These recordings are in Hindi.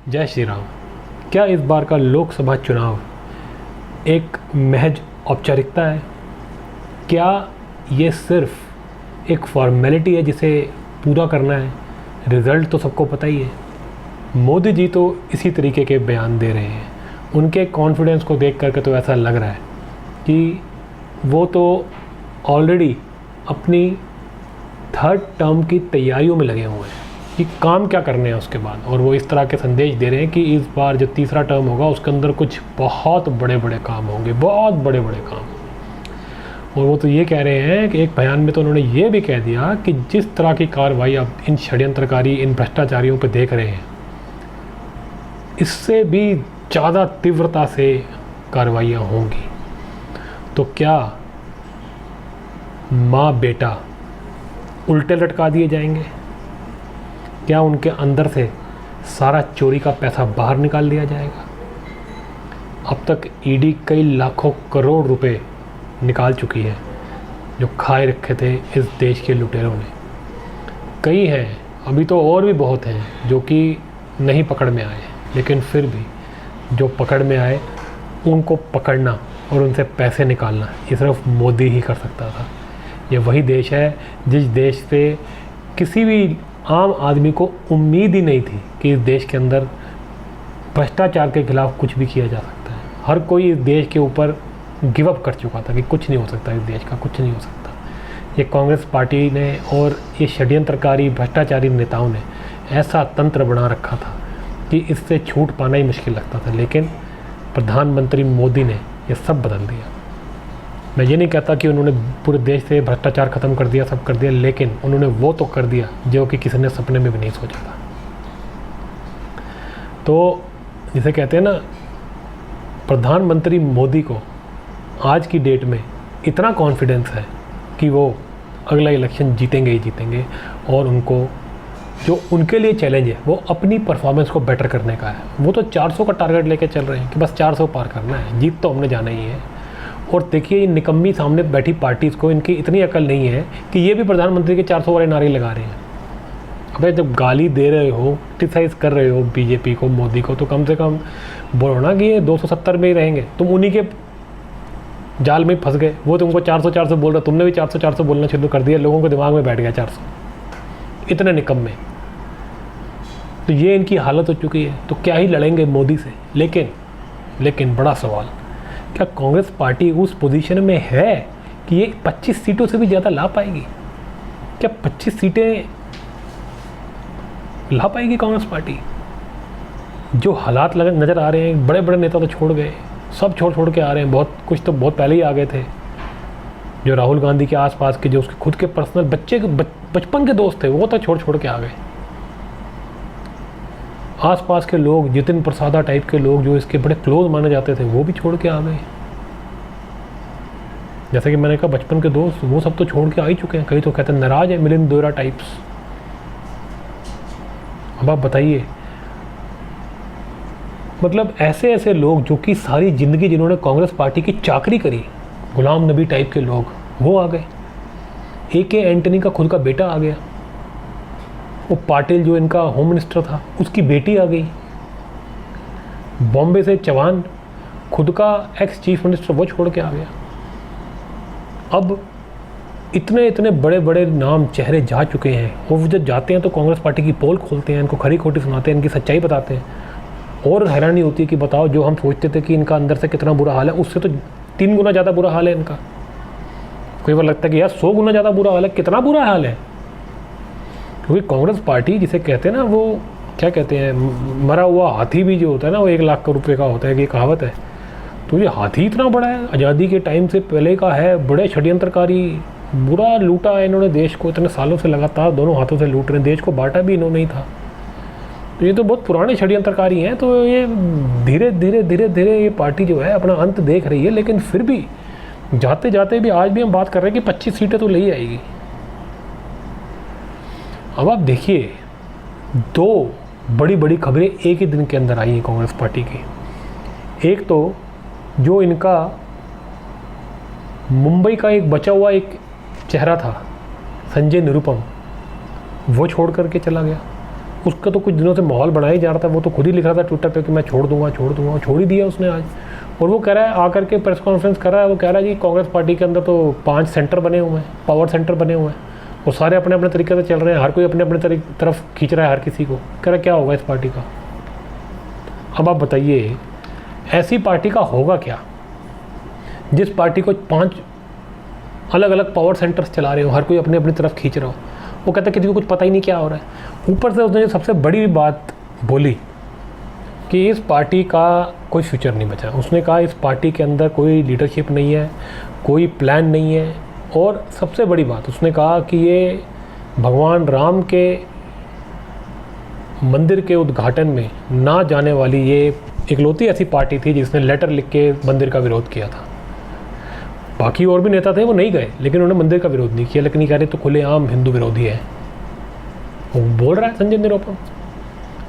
जय श्री राम। क्या इस बार का लोकसभा चुनाव एक महज औपचारिकता है? क्या ये सिर्फ एक फॉर्मेलिटी है जिसे पूरा करना है? रिज़ल्ट तो सबको पता ही है। मोदी जी तो इसी तरीके के बयान दे रहे हैं। उनके कॉन्फिडेंस को देख करके तो ऐसा लग रहा है कि वो तो ऑलरेडी अपनी थर्ड टर्म की तैयारियों में लगे हुए हैं कि काम क्या करने हैं उसके बाद, और वो इस तरह के संदेश दे रहे हैं कि इस बार जो तीसरा टर्म होगा उसके अंदर कुछ बहुत बड़े बड़े काम होंगे, बहुत बड़े बड़े काम। और वो तो ये कह रहे हैं कि एक बयान में तो उन्होंने ये भी कह दिया कि जिस तरह की कार्रवाई अब इन षड्यंत्रकारी, इन भ्रष्टाचारियों पे देख रहे हैं, इससे भी ज़्यादा तीव्रता से कार्रवाइयाँ होंगी। तो क्या माँ बेटा उल्टे लटका दिए जाएंगे? क्या उनके अंदर से सारा चोरी का पैसा बाहर निकाल लिया जाएगा? अब तक ईडी कई लाखों करोड़ रुपए निकाल चुकी है जो खाए रखे थे इस देश के लुटेरों ने। कई हैं, अभी तो और भी बहुत हैं जो कि नहीं पकड़ में आए, लेकिन फिर भी जो पकड़ में आए उनको पकड़ना और उनसे पैसे निकालना ये सिर्फ मोदी ही कर सकता था। ये वही देश है जिस देश से किसी भी आम आदमी को उम्मीद ही नहीं थी कि इस देश के अंदर भ्रष्टाचार के खिलाफ कुछ भी किया जा सकता है। हर कोई इस देश के ऊपर गिव अप कर चुका था कि कुछ नहीं हो सकता, इस देश का कुछ नहीं हो सकता। ये कांग्रेस पार्टी ने और ये षड्यंत्रकारी भ्रष्टाचारी नेताओं ने ऐसा तंत्र बना रखा था कि इससे छूट पाना ही मुश्किल लगता था, लेकिन प्रधानमंत्री मोदी ने ये सब बदल दिया। मैं ये नहीं कहता कि उन्होंने पूरे देश से भ्रष्टाचार ख़त्म कर दिया, सब कर दिया, लेकिन उन्होंने वो तो कर दिया जो कि किसी ने सपने में भी नहीं सोचा था। तो जिसे कहते हैं ना, प्रधानमंत्री मोदी को आज की डेट में इतना कॉन्फिडेंस है कि वो अगला इलेक्शन जीतेंगे ही जीतेंगे, और उनको जो उनके लिए चैलेंज है वो अपनी परफॉर्मेंस को बेटर करने का है। वो तो 400 का टारगेट लेके चल रहे हैं कि बस 400 पार करना है, जीत तो हमने जाना ही है। और देखिए, इन निकम्मी सामने बैठी पार्टीज़ को इनकी इतनी अकल नहीं है कि ये भी प्रधानमंत्री के 400 वाले नारे लगा रहे हैं। अबे जब गाली दे रहे हो, क्रिटिसाइज़ कर रहे हो बीजेपी को, मोदी को, तो कम से कम बोलो ना कि ये 270 में ही रहेंगे। तुम उन्हीं के जाल में फंस गए। वो तुमको 400 बोल रहा, तुमने भी 400 बोलना शुरू कर दिया, लोगों के दिमाग में बैठ गया 400। इतने निकम्मे। तो ये इनकी हालत हो चुकी है। तो क्या ही लड़ेंगे मोदी से। लेकिन बड़ा सवाल, क्या कांग्रेस पार्टी उस पोजीशन में है कि ये 25 सीटों से भी ज़्यादा ला पाएगी? क्या 25 सीटें ला पाएगी कांग्रेस पार्टी? जो हालात नज़र आ रहे हैं, बड़े बड़े नेता तो छोड़ गए, सब छोड़ के आ रहे हैं। बहुत कुछ तो बहुत पहले ही आ गए थे। जो राहुल गांधी के आसपास के, जो उसके खुद के पर्सनल बचपन के दोस्त थे, वो तो छोड़ के आ गए। आसपास के लोग, जितिन प्रसादा टाइप के लोग जो इसके बड़े क्लोज माने जाते थे, वो भी छोड़ के आ गए। जैसे कि मैंने कहा, बचपन के दोस्त वो सब तो छोड़ के आ ही चुके हैं। कई तो कहते हैं नाराज है, मिलिंद देवरा टाइप्स। अब आप बताइए, मतलब ऐसे लोग जो कि सारी ज़िंदगी जिन्होंने कांग्रेस पार्टी की चाकरी करी, गुलाम नबी टाइप के लोग, वो आ गए। AK एंटनी का खुद का बेटा आ गया। वो पाटिल जो इनका होम मिनिस्टर था, उसकी बेटी आ गई। बॉम्बे से चौहान, खुद का एक्स चीफ मिनिस्टर, वो छोड़ के आ गया। अब इतने बड़े बड़े नाम चेहरे जा चुके हैं, वो जब जाते हैं तो कांग्रेस पार्टी की पोल खोलते हैं, इनको खरी खोटी सुनाते हैं, इनकी सच्चाई बताते हैं। और हैरानी होती है कि बताओ, जो हम सोचते थे कि इनका अंदर से कितना बुरा हाल है, उससे तो 3 गुना ज़्यादा बुरा हाल है इनका। कोई बार लगता है कि यार 100 गुना ज़्यादा बुरा हाल है। कितना बुरा हाल है? क्योंकि कांग्रेस पार्टी जिसे कहते हैं ना, वो क्या कहते हैं, मरा हुआ हाथी भी जो होता है ना, वो 1 लाख रुपए का होता है, कि कहावत है। तो ये हाथी इतना बड़ा है, आज़ादी के टाइम से पहले का है, बड़े षड्यंत्रकारी, बुरा लूटा है इन्होंने देश को। इतने सालों से लगातार दोनों हाथों से लूट रहे हैं देश को, बांटा भी इन्होंने ही था। तो ये तो बहुत पुराने षड्यंत्रकारी हैं। तो ये धीरे ये पार्टी जो है अपना अंत देख रही है। लेकिन फिर भी जाते जाते भी आज भी हम बात कर रहे हैं कि 25 सीटें तो ले ही आएगी। अब आप देखिए, 2 बड़ी खबरें एक ही दिन के अंदर आई हैं कांग्रेस पार्टी की। एक तो जो इनका मुंबई का एक बचा हुआ एक चेहरा था, संजय निरुपम, वो छोड़ करके चला गया। उसका तो कुछ दिनों से माहौल बनाया ही जा रहा था। वो तो खुद ही लिख रहा था ट्विटर पे कि मैं छोड़ दूंगा, छोड़ ही दिया उसने आज। और वो कह रहा है, आकर के प्रेस कॉन्फ्रेंस कर रहा है, वो कह रहा है जी कांग्रेस पार्टी के अंदर तो 5 सेंटर बने हुए हैं, पावर सेंटर बने हुए हैं, और सारे अपने अपने तरीके से चल रहे हैं, हर कोई अपने अपने तरफ खींच रहा है हर किसी को। कह रहा क्या होगा इस पार्टी का? अब आप बताइए, ऐसी पार्टी का होगा क्या जिस पार्टी को 5 अलग अलग पावर सेंटर्स चला रहे हो, हर कोई अपने अपनी तरफ खींच रहा हो। वो कहता है किसी को कुछ पता ही नहीं क्या हो रहा है। ऊपर से उसने सबसे बड़ी बात बोली कि इस पार्टी का कोई फ्यूचर नहीं बचा। उसने कहा इस पार्टी के अंदर कोई लीडरशिप नहीं है, कोई प्लान नहीं है, और सबसे बड़ी बात उसने कहा कि ये भगवान राम के मंदिर के उद्घाटन में ना जाने वाली ये इकलौती ऐसी पार्टी थी जिसने लेटर लिख के मंदिर का विरोध किया था। बाकी और भी नेता थे, वो नहीं गए, लेकिन उन्होंने मंदिर का विरोध नहीं किया। लेकिन ये कह रहे तो खुलेआम हिंदू विरोधी है, वो बोल रहा है संजय निरुपम।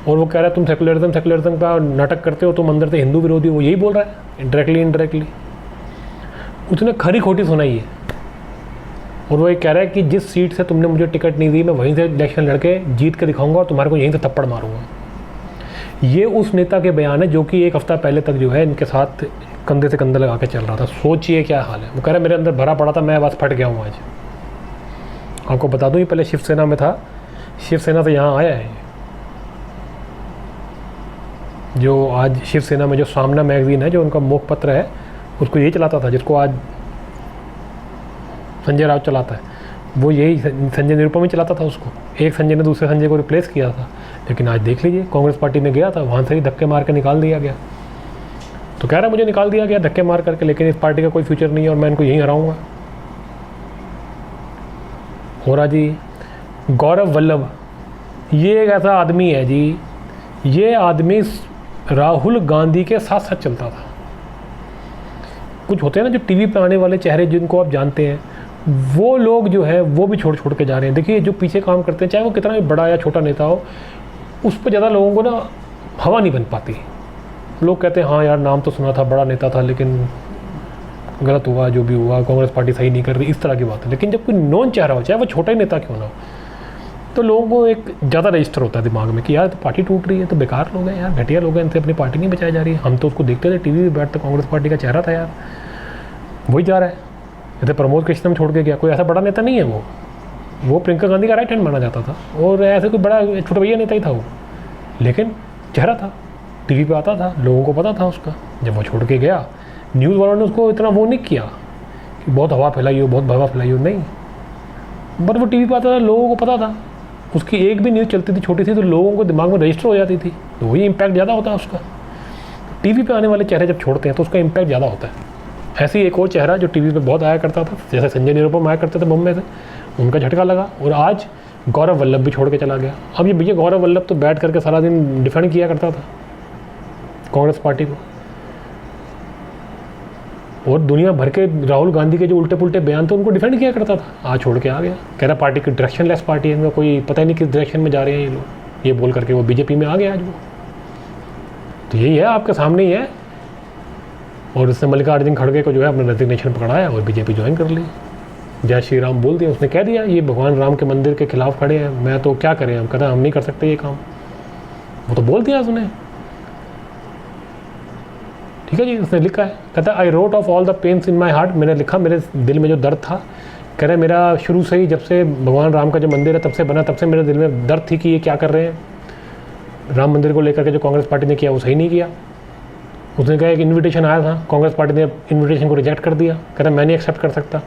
और वो कह रहा है तुम सेकुलरिज्म का नाटक करते हो, तुम अंदर से हिंदू विरोधी हो, वो यही बोल रहा है इनडायरेक्टली। उसने खरी खोटी सुनाई है। और वो ये कह रहा है कि जिस सीट से तुमने मुझे टिकट नहीं दी, मैं वहीं से इलेक्शन लड़के जीत के दिखाऊंगा और तुम्हारे को यहीं से थप्पड़ मारूंगा। ये उस नेता के बयान है जो कि 1 हफ्ता पहले तक जो है इनके साथ कंधे से कंधा लगा के चल रहा था। सोचिए क्या हाल है। वो कह रहा है मेरे अंदर भरा पड़ा था, मैं बस फट गया हूँ आज। आपको बता दूँ, ये पहले शिवसेना में था, शिवसेना से यहाँ आया है। जो आज शिवसेना में जो सामना मैगजीन है, जो उनका मुखपत्र है, उसको यही चलाता था जिसको आज संजय राउत चलाता है। वो यही संजय निरुपम ही चलाता था उसको। एक संजय ने दूसरे संजय को रिप्लेस किया था। लेकिन आज देख लीजिए, कांग्रेस पार्टी में गया था, वहाँ से ही धक्के मार के निकाल दिया गया। तो कह रहा है मुझे निकाल दिया गया धक्के मार करके, लेकिन इस पार्टी का कोई फ्यूचर नहीं है और मैं इनको यहीं हराऊंगा। हो रहा जी गौरव वल्लभ, ये एक ऐसा आदमी है जी, ये आदमी राहुल गांधी के साथ साथ चलता था। कुछ होते हैं ना जो टीवी पे आने वाले चेहरे जिनको आप जानते हैं, वो लोग जो है वो भी छोड़ के जा रहे हैं। देखिए जो पीछे काम करते हैं, चाहे वो कितना भी बड़ा या छोटा नेता हो, उस पर ज़्यादा लोगों को ना हवा नहीं बन पाती। लोग कहते हैं हाँ यार नाम तो सुना था, बड़ा नेता था, लेकिन गलत हुआ, जो भी हुआ, कांग्रेस पार्टी सही नहीं कर रही, इस तरह की बात है। लेकिन जब कोई नॉन चेहरा हो, चाहे वो छोटा ही नेता क्यों ना हो, तो लोगों को एक ज़्यादा रजिस्टर होता है दिमाग में कि यार तो पार्टी टूट रही है, तो बेकार लोग हैं यार, घटिया लोग हैं, इनसे अपनी पार्टी नहीं बचाई जा रही है। हम तो उसको देखते थे टीवी पे बैठते, कांग्रेस पार्टी का चेहरा था यार, वही जा रहा है। जैसे प्रमोद कृष्णम छोड़ के गया, कोई ऐसा बड़ा नेता नहीं है वो प्रियंका गांधी का राइट हैंड माना जाता था, और ऐसे कोई बड़ा छोटा भैया नेता ही था वो, लेकिन चेहरा था, टीवी पे आता था, लोगों को पता था उसका। जब वो छोड़ के गया, न्यूज़ वालों ने उसको इतना वो नहीं किया कि बहुत हवा फैलाई हो, बहुत हवा फैलाई हो, नहीं। बट वो टीवी पे आता था, लोगों को पता था, उसकी एक भी न्यूज़ चलती थी छोटी सी तो लोगों को दिमाग में रजिस्टर हो जाती थी, तो वही इम्पैक्ट ज़्यादा होता है उसका। टीवी पे आने वाले चेहरे जब छोड़ते हैं तो उसका इम्पैक्ट ज़्यादा होता है। ऐसे ही एक और चेहरा जो टीवी पे बहुत आया करता था, जैसे संजय निरुपम आया करते थे मुंबई से, उनका झटका लगा, और आज गौरव वल्लभ भी छोड़ के चला गया। अब ये भैया गौरव वल्लभ तो बैठ करके सारा दिन डिफेंड किया करता था कांग्रेस पार्टी को, और दुनिया भर के राहुल गांधी के जो उल्टे पुल्टे बयान थे उनको डिफेंड किया करता था। आज छोड़ के आ गया, कह रहा पार्टी की डायरेक्शनलेस पार्टी है, इनमें कोई पता ही नहीं किस डायरेक्शन में जा रहे हैं ये लोग, ये बोल करके वो बीजेपी में आ गया आज वो। तो यही है, आपके सामने ही है। और उसने मल्लिकार्जुन खड़गे को जो है अपना रेजिग्नेशन पकड़ाया और बीजेपी ज्वाइन कर ली, जय श्री राम बोल दिया। उसने कह दिया ये भगवान राम के मंदिर के खिलाफ खड़े हैं, मैं तो क्या करें, हम कहते हम नहीं कर सकते ये काम, वो तो बोल दिया उसने। ठीक है जी, उसने लिखा है, कहता है I wrote of all the pains in my heart, मैंने लिखा मेरे दिल में जो दर्द था। कह रहे मेरा शुरू से ही, जब से भगवान राम का जो मंदिर है तब से बना, तब से मेरे दिल में दर्द थी कि ये क्या कर रहे हैं, राम मंदिर को लेकर के जो कांग्रेस पार्टी ने किया वो सही नहीं किया। उसने कहा एक इन्विटेशन आया था, कांग्रेस पार्टी ने इन्विटेशन को रिजेक्ट कर दिया। कह रहा मैं नहीं एक्सेप्ट कर सकता।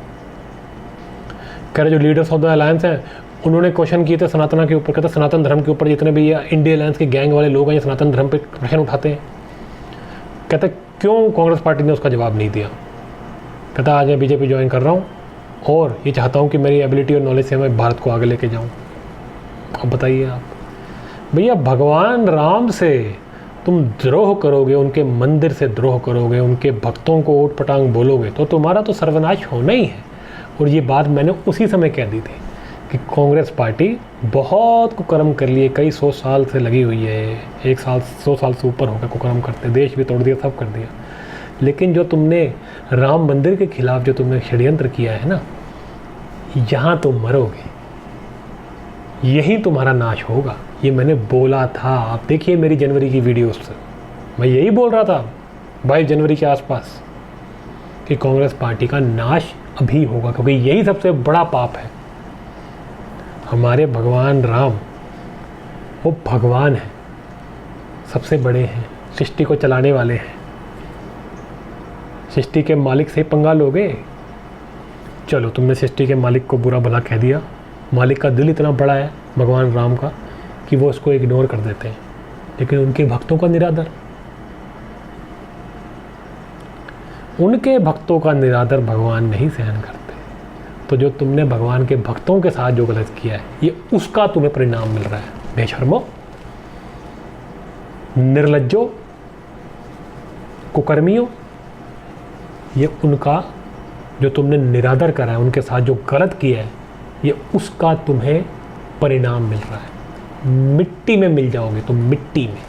कह रहे जो लीडर्स ऑफ द अलायंस हैं उन्होंने क्वेश्चन किए थे सनातना के ऊपर, कहता सनातन धर्म के ऊपर, जितने भी ये इंडिया अलायंस के गैंग वाले लोग हैं ये सनातन धर्म पे प्रश्न उठाते हैं। कहता क्यों कांग्रेस पार्टी ने उसका जवाब नहीं दिया। कहता आज मैं बीजेपी ज्वाइन कर रहा हूँ और ये चाहता हूँ कि मेरी एबिलिटी और नॉलेज से मैं भारत को आगे लेके जाऊँ। अब बताइए आप भैया, भगवान राम से तुम द्रोह करोगे, उनके मंदिर से द्रोह करोगे, उनके भक्तों को ऊट पटांग बोलोगे तो तुम्हारा तो सर्वनाश होना ही है। और ये बात मैंने उसी समय कह दी थी कि कांग्रेस पार्टी बहुत कुकर्म कर लिए, कई 100 साल से लगी हुई है, 100 साल से ऊपर होकर कुकर्म करते, देश भी तोड़ दिया, सब कर दिया। लेकिन जो तुमने राम मंदिर के खिलाफ जो तुमने षड्यंत्र किया है ना, यहाँ तुम मरोगे, यही तुम्हारा नाश होगा। ये मैंने बोला था। आप देखिए मेरी जनवरी की वीडियोस से, मैं यही बोल रहा था 22 जनवरी के आसपास कि कांग्रेस पार्टी का नाश अभी होगा, क्योंकि यही सबसे बड़ा पाप है। हमारे भगवान राम वो भगवान हैं, सबसे बड़े हैं, सृष्टि को चलाने वाले हैं। सृष्टि के मालिक से पंगा लोगे? चलो तुमने सृष्टि के मालिक को बुरा भला कह दिया। मालिक का दिल इतना बड़ा है भगवान राम का कि वो उसको इग्नोर कर देते हैं, लेकिन उनके भक्तों का निरादर, उनके भक्तों का निरादर भगवान नहीं सहन करते। तो जो तुमने भगवान के भक्तों के साथ जो गलत किया है, ये उसका तुम्हें परिणाम मिल रहा है। बेशर्मो, निर्लज्जो, कुकर्मियों, ये उनका जो तुमने निरादर करा है, उनके साथ जो गलत किया है, ये उसका तुम्हें परिणाम मिल रहा है। मिट्टी में मिल जाओगे तुम, मिट्टी में।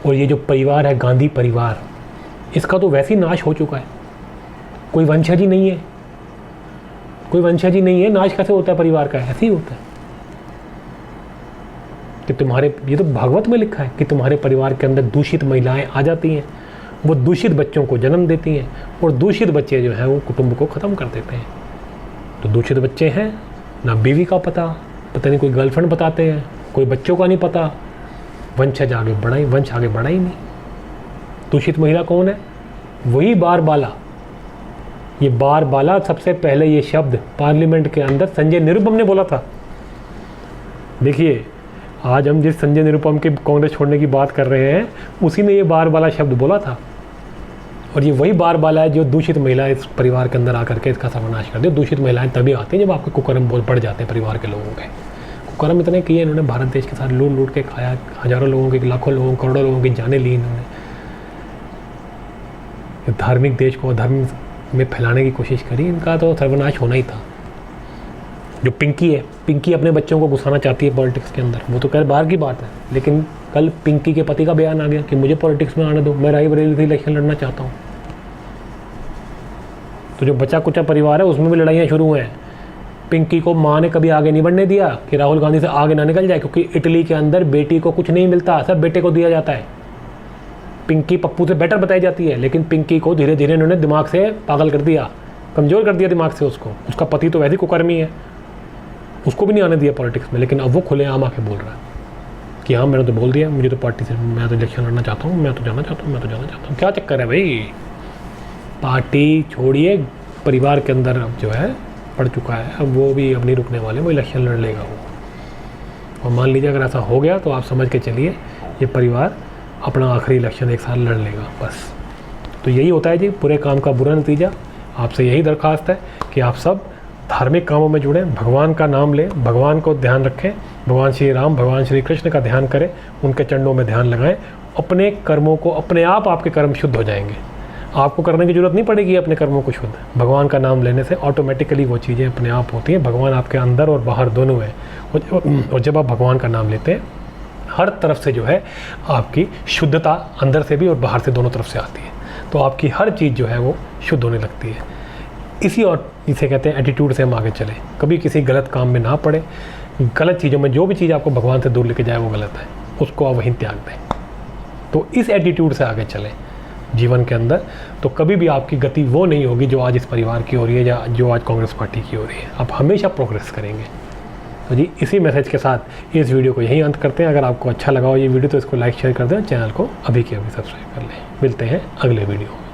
और ये जो परिवार है गांधी परिवार, इसका तो वैसे ही नाश हो चुका है। कोई वंशज ही नहीं है, कोई वंशज ही नहीं है। नाश कैसे होता है परिवार का? ऐसे ही होता है कि तुम्हारे, ये तो भागवत में लिखा है कि तुम्हारे परिवार के अंदर दूषित महिलाएं आ जाती हैं, वो दूषित बच्चों को जन्म देती हैं, और दूषित बच्चे जो हैं वो कुटुंब को ख़त्म कर देते हैं। तो दूषित बच्चे हैं, ना बीवी का पता नहीं, कोई गर्लफ्रेंड बताते हैं, कोई बच्चों का नहीं पता, वंश आगे बढ़ा ही नहीं। दूषित महिला कौन है? वही बारबाला। ये बारबाला, सबसे पहले ये शब्द पार्लियामेंट के अंदर संजय निरुपम ने बोला था। देखिए, आज हम जिस संजय निरुपम के कांग्रेस छोड़ने की बात कर रहे हैं, उसी ने ये बारबाला शब्द बोला था। और ये वही बारबाला है जो दूषित महिला इस परिवार के अंदर आकर के इसका सर्वनाश कर दे। दूषित महिलाएं तभी आती हैं जब आपके कुकर्म बहुत बढ़ जाते हैं परिवार के लोगों के। कुकर्म इतने किए इन्होंने, भारत देश के साथ लूट के खाया, हज़ारों लोगों की, लाखों लोगों, करोड़ों लोगों की जानें ली इन्होंने। धार्मिक देश को धर्म में फैलाने की कोशिश करी, इनका तो सर्वनाश होना ही था। जो पिंकी है, पिंकी अपने बच्चों को घुसाना चाहती है पॉलिटिक्स के अंदर, वो तो खैर बाहर की बात है, लेकिन कल पिंकी के पति का बयान आ गया कि मुझे पॉलिटिक्स में आने दो, मैं रायबरेली से इलेक्शन लड़ना चाहता हूँ। तो जो बचा कुचा परिवार है उसमें भी लड़ाइयाँ शुरू हैं। पिंकी को माँ ने कभी आगे नहीं बढ़ने दिया कि राहुल गांधी से आगे ना निकल जाए, क्योंकि इटली के अंदर बेटी को कुछ नहीं मिलता, सब बेटे को दिया जाता है। पिंकी पप्पू से बेटर बताई जाती है, लेकिन पिंकी को धीरे धीरे इन्होंने दिमाग से पागल कर दिया, कमज़ोर कर दिया दिमाग से उसको। उसका पति तो वैसे ही कुकर्मी है, उसको भी नहीं आने दिया पॉलिटिक्स में, लेकिन अब वो खुलेआम आके बोल रहा है कि हाँ मैंने तो बोल दिया, मुझे तो पार्टी से, मैं तो इलेक्शन लड़ना चाहता हूँ, मैं तो जाना चाहता हूँ। क्या चक्कर है भाई? पार्टी छोड़िए, परिवार के अंदर अब जो है पड़ चुका है, अब वो भी अब नहीं रुकने वाले, वो इलेक्शन लड़ लेगा वो। और मान लीजिए अगर ऐसा हो गया तो आप समझ के चलिए ये परिवार अपना आखिरी इलेक्शन एक साल लड़ लेगा बस। तो यही होता है जी पूरे काम का बुरा नतीजा। आपसे यही दरख्वास्त है कि आप सब धार्मिक कामों में जुड़ें, भगवान का नाम लें, भगवान को ध्यान रखें, भगवान श्री राम, भगवान श्री कृष्ण का ध्यान करें, उनके चरणों में ध्यान लगाएं। अपने कर्मों को, अपने आप आपके कर्म शुद्ध हो जाएंगे, आपको करने की ज़रूरत नहीं पड़ेगी अपने कर्मों को शुद्ध। भगवान का नाम लेने से ऑटोमेटिकली वो चीज़ें अपने आप होती हैं। भगवान आपके अंदर और बाहर दोनों है, और जब आप भगवान का नाम लेते हैं, हर तरफ से जो है आपकी शुद्धता अंदर से भी और बाहर से दोनों तरफ से आती है, तो आपकी हर चीज़ जो है वो शुद्ध होने लगती है। इसी और इसे कहते हैं एटीट्यूड से हम आगे चलें, कभी किसी गलत काम में ना पड़े। गलत चीज़ों में, जो भी चीज़ आपको भगवान से दूर लेके जाए वो गलत है, उसको आप वहीं त्याग दें। तो इस एटीट्यूड से आगे चलें जीवन के अंदर, तो कभी भी आपकी गति वो नहीं होगी जो आज इस परिवार की हो रही है या जो आज कांग्रेस पार्टी की हो रही है। आप हमेशा प्रोग्रेस करेंगे। तो जी इसी मैसेज के साथ इस वीडियो को यहीं अंत करते हैं। अगर आपको अच्छा लगा हो ये वीडियो तो इसको लाइक शेयर कर दें, चैनल को अभी के अभी सब्सक्राइब कर लें। मिलते हैं अगले वीडियो में।